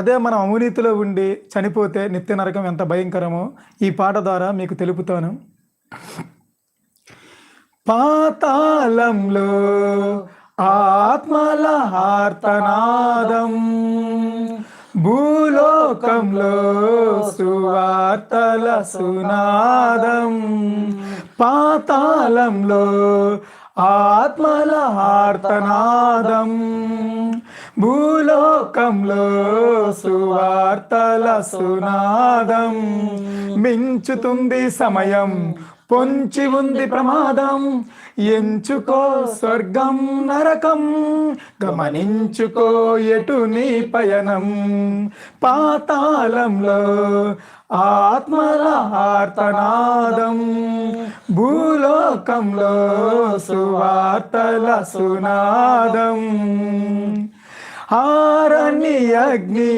అదే మనం అవినీతిలో ఉండి చనిపోతే నిత్య నరకం ఎంత భయంకరమో ఈ పాట ద్వారా మీకు తెలుపుతాను. పాతాళంలో ఆత్మల ఆర్తనాదం, భూలోకంలో సువార్తల సునాదం. పాతాళంలో ఆత్మల ఆర్తనాదం, భూలోకంలో సువార్తల సునాదం. మించుతుంది సమయం, పొంచి ఉంది ప్రమాదం. ఎంచుకో స్వర్గం నరకం, గమనించుకో ఎటు నీ పయనం. పాతాళంలో ఆత్మల ఆర్తనాదం, భూలోకంలో సువార్తల సునాదం. ఆరని అగ్ని